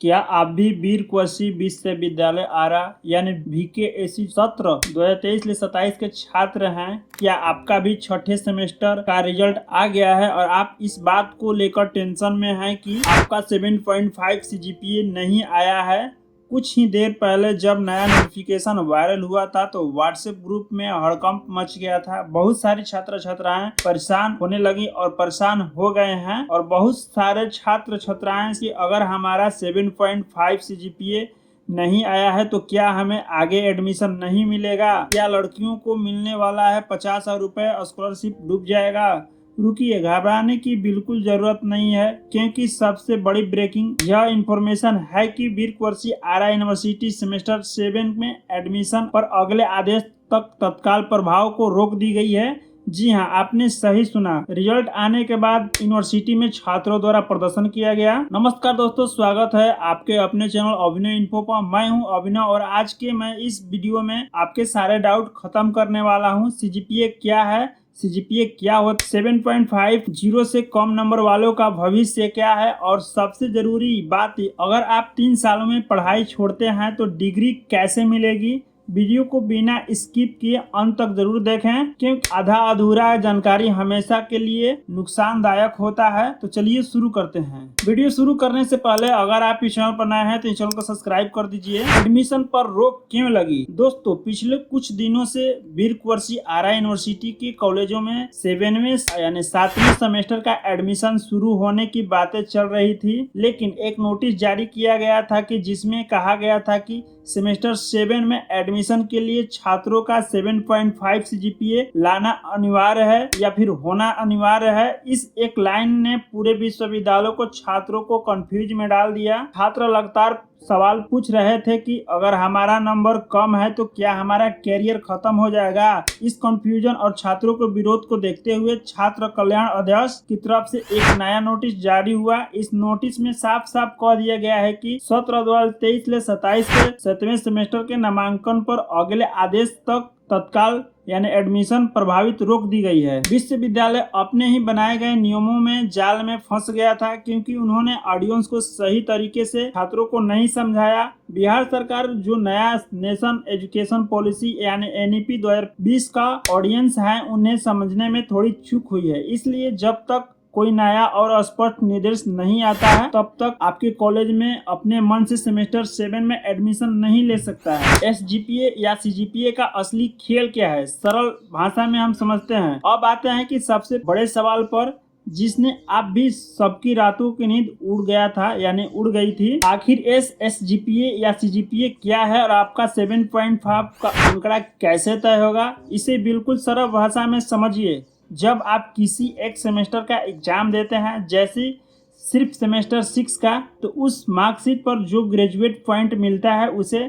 क्या आप भी वीर कुंवर विश्वविद्यालय आरा यानी VKAC सत्र 2023 से 27 के छात्र हैं? क्या आपका भी छठे सेमेस्टर का रिजल्ट आ गया है और आप इस बात को लेकर टेंशन में हैं कि आपका 7.5 CGPA नहीं आया है? कुछ ही देर पहले जब नया नोटिफिकेशन वायरल हुआ था तो व्हाट्सएप ग्रुप में हड़कंप मच गया था। बहुत सारे छात्र छात्राएं परेशान होने लगी और परेशान हो गए हैं और बहुत सारे छात्र छात्राएं कि अगर हमारा 7.5 CGPA नहीं आया है तो क्या हमें आगे एडमिशन नहीं मिलेगा? क्या लड़कियों को मिलने वाला है 50,000 रुपए स्कॉलरशिप डूब जाएगा? रुकिए, घबराने की बिल्कुल जरूरत नहीं है, क्योंकि सबसे बड़ी ब्रेकिंग यह इंफॉर्मेशन है कि वीर कुंवर आरा यूनिवर्सिटी सेमेस्टर 7 में एडमिशन पर अगले आदेश तक तत्काल प्रभाव को रोक दी गई है। जी हां, आपने सही सुना। रिजल्ट आने के बाद यूनिवर्सिटी में छात्रों द्वारा प्रदर्शन किया गया। नमस्कार दोस्तों, स्वागत है आपके अपने चैनल अभिनव इन्फो पर। मैं हूं अभिनव और आज के मैं इस वीडियो में आपके सारे डाउट खत्म करने वाला हूं। CGPA क्या है, CGPA क्या होता, 7.50 से कम नंबर वालों का भविष्य क्या है, और सबसे जरूरी बात, अगर आप 3 सालों में पढ़ाई छोड़ते हैं तो डिग्री कैसे मिलेगी। वीडियो को बिना स्किप किए अंत तक जरूर देखें, क्योंकि आधा अधूरा जानकारी हमेशा के लिए नुकसानदायक होता है। तो चलिए शुरू करते हैं। वीडियो शुरू करने से पहले अगर आप इस चैनल पर नए हैं तो इस चैनल को सब्सक्राइब कर दीजिए। एडमिशन पर रोक क्यों लगी? दोस्तों, पिछले कुछ दिनों से वीर कुंवर आरा यूनिवर्सिटी के कॉलेजों में 7वें यानी 7वें सेमेस्टर का एडमिशन शुरू होने की बातें चल रही थी, लेकिन एक नोटिस जारी किया गया था कि जिसमें कहा गया था कि सेमेस्टर 7 में एडमिशन के लिए छात्रों का 7.5 CGPA लाना अनिवार्य है या फिर होना अनिवार्य है। इस एक लाइन ने पूरे विश्वविद्यालयों को, छात्रों को कंफ्यूज में डाल दिया। छात्र लगातार सवाल पूछ रहे थे कि अगर हमारा नंबर कम है तो क्या हमारा कैरियर खत्म हो जाएगा। इस कंफ्यूजन और छात्रों के विरोध को देखते हुए छात्र कल्याण अध्यक्ष की तरफ से एक नया नोटिस जारी हुआ। इस नोटिस में साफ साफ कह दिया गया है कि सत्र 2023 से 27 के 7वें सेमेस्टर के नामांकन पर अगले आदेश तक तत्काल यानी एडमिशन प्रभावित रोक दी गई है। विश्वविद्यालय अपने ही बनाए गए नियमों में जाल में फंस गया था, क्योंकि उन्होंने ऑडियंस को सही तरीके से छात्रों को नहीं समझाया। बिहार सरकार जो नया नेशन एजुकेशन पॉलिसी यानी NEP 2020 का ऑडियंस है, उन्हें समझने में थोड़ी चूक हुई है। इसलिए जब तक कोई नया और स्पष्ट निर्देश नहीं आता है तब तक आपके कॉलेज में अपने मन से सेमेस्टर 7 में एडमिशन नहीं ले सकता है। SGPA या CGPA का असली खेल क्या है, सरल भाषा में हम समझते हैं। अब आते हैं कि सबसे बड़े सवाल पर, जिसने आप भी सबकी रातों की नींद उड़ गया था यानी उड़ गई थी। आखिर SGPA या CGPA क्या है और आपका 7.5 का आंकड़ा कैसे तय होगा? इसे बिल्कुल सरल भाषा में समझिए। जब आप किसी एक सेमेस्टर का एग्जाम देते हैं, जैसे सिर्फ सेमेस्टर 6 का, तो उस मार्कशीट पर जो ग्रेजुएट पॉइंट मिलता है उसे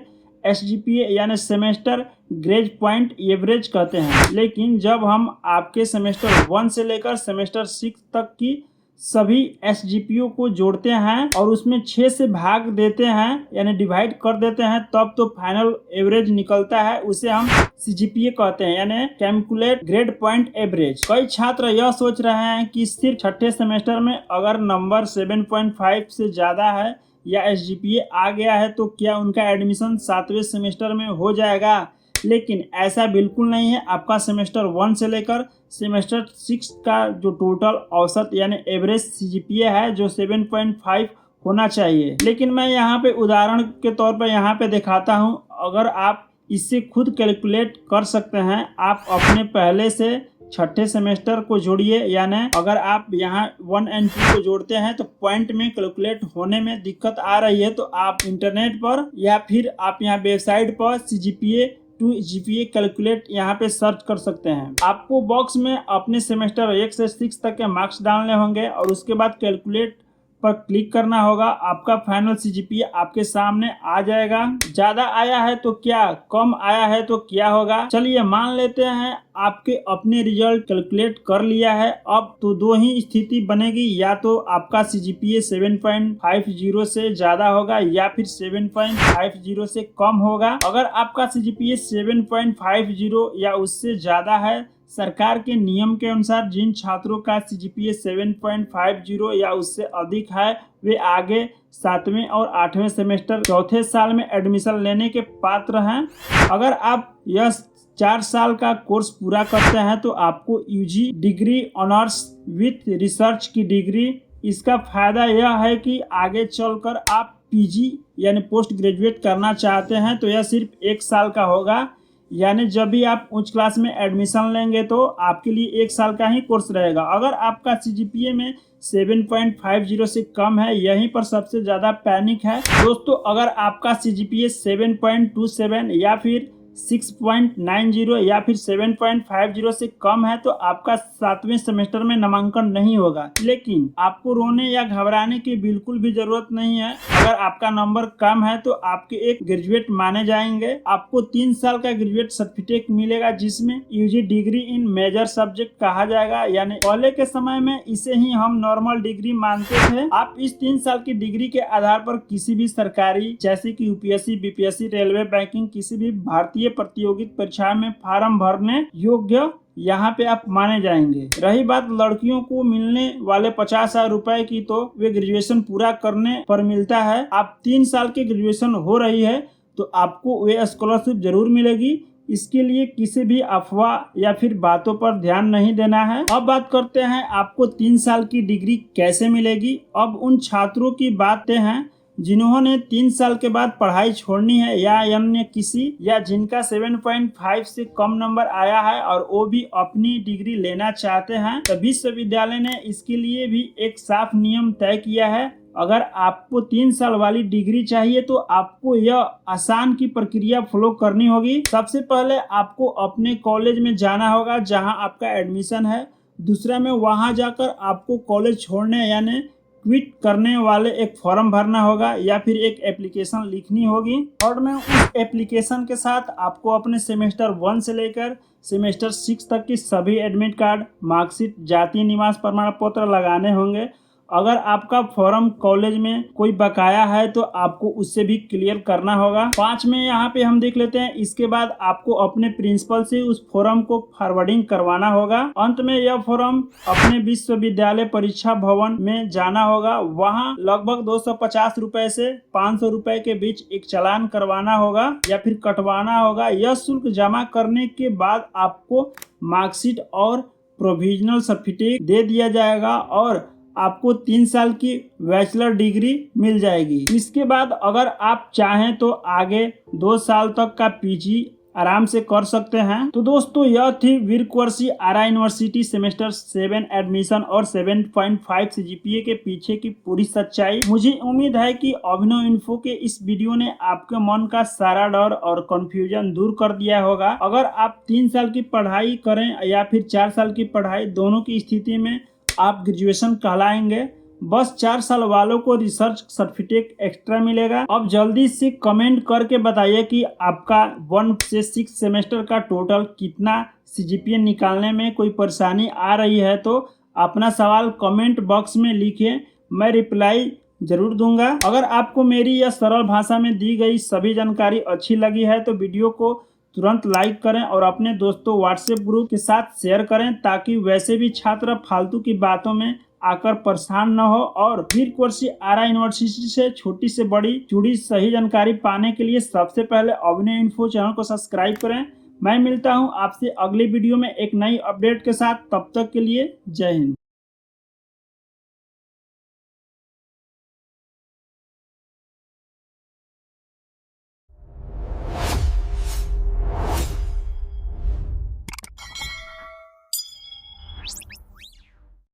SGPA यानी सेमेस्टर ग्रेज पॉइंट एवरेज कहते हैं। लेकिन जब हम आपके सेमेस्टर 1 से लेकर सेमेस्टर 6 तक की सभी SGPA को जोड़ते हैं और उसमें 6 से भाग देते हैं यानी डिवाइड कर देते हैं, तब तो फाइनल एवरेज निकलता है। उसे हम CGPA कहते हैं यानी कैलकुलेट ग्रेड पॉइंट एवरेज। कई छात्र यह सोच रहे हैं कि सिर्फ छठे सेमेस्टर में अगर नंबर 7.5 से ज्यादा है या SGPA आ गया है तो क्या उनका एडमिशन 7वें सेमेस्टर में हो जाएगा। लेकिन ऐसा बिल्कुल नहीं है। आपका सेमेस्टर 1 से लेकर सेमेस्टर 6 का जो टोटल औसत यानी एवरेज CGPA है, जो 7.5 होना चाहिए। लेकिन मैं यहाँ पे उदाहरण के तौर पर यहाँ पे दिखाता हूँ। अगर आप इससे खुद कैलकुलेट कर सकते हैं, आप अपने पहले से छठे सेमेस्टर को जोड़िए, यानी अगर आप यहाँ 1 और 2 को जोड़ते हैं तो पॉइंट में कैलकुलेट होने में दिक्कत आ रही है, तो आप इंटरनेट पर या फिर आप यहाँ वेबसाइट पर CGPA टू GPA कैलकुलेट यहाँ पे सर्च कर सकते हैं। आपको बॉक्स में अपने सेमेस्टर 1 से 6 तक के मार्क्स डालने होंगे और उसके बाद कैलकुलेट पर क्लिक करना होगा। आपका फाइनल CGPA आपके सामने आ जाएगा। ज्यादा आया है तो क्या, कम आया है तो क्या होगा। चलिए मान लेते हैं आपके अपने रिजल्ट कैलकुलेट कर लिया है। अब तो दो ही स्थिति बनेगी, या तो आपका CGPA 7.50 से ज्यादा होगा या फिर 7.50 से कम होगा। अगर आपका CGPA 7.50 या उससे ज्यादा है, सरकार के नियम के अनुसार जिन छात्रों का CGPA 7.50 या उससे अधिक है वे आगे 7वें और 8वें सेमेस्टर चौथे साल में एडमिशन लेने के पात्र हैं। अगर आप यह 4 साल का कोर्स पूरा करते हैं तो आपको UG degree honours with research की डिग्री। इसका फायदा यह है कि आगे चलकर आप PG यानी पोस्ट ग्रेजुएट करना चाहते हैं तो यह सिर्फ 1 साल का होगा, यानी जब भी आप उच्च क्लास में एडमिशन लेंगे तो आपके लिए 1 साल का ही कोर्स रहेगा। अगर आपका CGPA में 7.50 से कम है, यहीं पर सबसे ज़्यादा पैनिक है दोस्तों। अगर आपका CGPA 7.27 या फिर 6.90 या फिर 7.50 से कम है तो आपका 7वें सेमेस्टर में नामांकन नहीं होगा। लेकिन आपको रोने या घबराने की बिल्कुल भी जरूरत नहीं है। अगर आपका नंबर कम है तो आपके एक ग्रेजुएट माने जाएंगे। आपको 3 साल का ग्रेजुएट सर्टिफिकेट मिलेगा जिसमें UG degree in major subject कहा जाएगा, यानी पहले के समय में इसे ही हम नॉर्मल डिग्री मानते थे। आप इस 3 साल की डिग्री के आधार पर किसी भी सरकारी जैसे कि UPSC, BPSC, रेलवे, बैंकिंग किसी भी भारतीय प्रतियोगिता परीक्षा में फॉर्म भरने योग्य यहाँ पे आप माने जाएंगे। रही बात लड़कियों को मिलने वाले 50,000 रुपए की, तो वे ग्रेजुएशन पूरा करने पर मिलता है। आप 3 साल की ग्रेजुएशन हो रही है तो आपको वे स्कॉलरशिप जरूर मिलेगी। इसके लिए किसी भी अफवाह या फिर बातों पर ध्यान नहीं देना है। अब बात करते हैं आपको 3 साल की डिग्री कैसे मिलेगी। अब उन छात्रों की बातें हैं जिन्होंने 3 साल के बाद पढ़ाई छोड़नी है या अन्य किसी या जिनका 7.5 से कम नंबर आया है और वो भी अपनी डिग्री लेना चाहते हैं, तो विश्वविद्यालय ने इसके लिए भी एक साफ नियम तय किया है। अगर आपको 3 साल वाली डिग्री चाहिए तो आपको यह आसान की प्रक्रिया फॉलो करनी होगी। सबसे पहले आपको अपने कॉलेज में जाना होगा जहां आपका एडमिशन है। दूसरा में वहां जाकर आपको कॉलेज छोड़ने यानी क्विट करने वाले एक फॉर्म भरना होगा या फिर एक एप्लीकेशन लिखनी होगी। और में उस एप्लीकेशन के साथ आपको अपने सेमेस्टर 1 से लेकर सेमेस्टर 6 तक की सभी एडमिट कार्ड, मार्कशीट, जातीय निवास प्रमाण पत्र लगाने होंगे। अगर आपका फॉर्म कॉलेज में कोई बकाया है तो आपको उससे भी क्लियर करना होगा। 5 में यहाँ पे हम देख लेते हैं। इसके बाद आपको अपने प्रिंसिपल से उस फॉर्म को फॉरवर्डिंग करवाना होगा। अंत में यह फॉर्म अपने विश्वविद्यालय परीक्षा भवन में जाना होगा। वहाँ लगभग 250 रुपए से 500 रुपए के बीच एक चालान करवाना होगा या फिर कटवाना होगा। यह शुल्क जमा करने के बाद आपको मार्कशीट और प्रोविजनल सर्टिफिकेट दे दिया जाएगा और आपको 3 साल की बैचलर डिग्री मिल जाएगी। इसके बाद अगर आप चाहें तो आगे 2 साल तक का PG आराम से कर सकते हैं। तो दोस्तों यह थी वीरकुंवर आरा यूनिवर्सिटी सेमेस्टर 7 एडमिशन और 7.5 CGPA के पीछे की पूरी सच्चाई। मुझे उम्मीद है कि अभिनव इन्फो के इस वीडियो ने आपके मन का सारा डर और कंफ्यूजन दूर कर दिया होगा। अगर आप 3 साल की पढ़ाई करें या फिर 4 साल की पढ़ाई, दोनों की स्थिति में आप ग्रेजुएशन कहलाएंगे। बस 4 साल वालों को रिसर्च सर्टिफिकेट एक्स्ट्रा मिलेगा। अब जल्दी से कमेंट करके बताइए कि आपका 1 से 6 सेमेस्टर का टोटल कितना CGPA निकालने में कोई परेशानी आ रही है, तो अपना सवाल कमेंट बॉक्स में लिखिए, मैं रिप्लाई जरूर दूंगा। अगर आपको मेरी यह सरल भाषा में दी गई सभी जानकारी अच्छी लगी है तो वीडियो को तुरंत लाइक करें और अपने दोस्तों व्हाट्सएप ग्रुप के साथ शेयर करें ताकि वैसे भी छात्र फालतू की बातों में आकर परेशान न हो। और वीरकुंवर आरा यूनिवर्सिटी से छोटी से बड़ी जुड़ी सही जानकारी पाने के लिए सबसे पहले अभिनव इन्फो चैनल को सब्सक्राइब करें। मैं मिलता हूं आपसे अगले वीडियो में एक नई अपडेट के साथ। तब तक के लिए जय हिंद।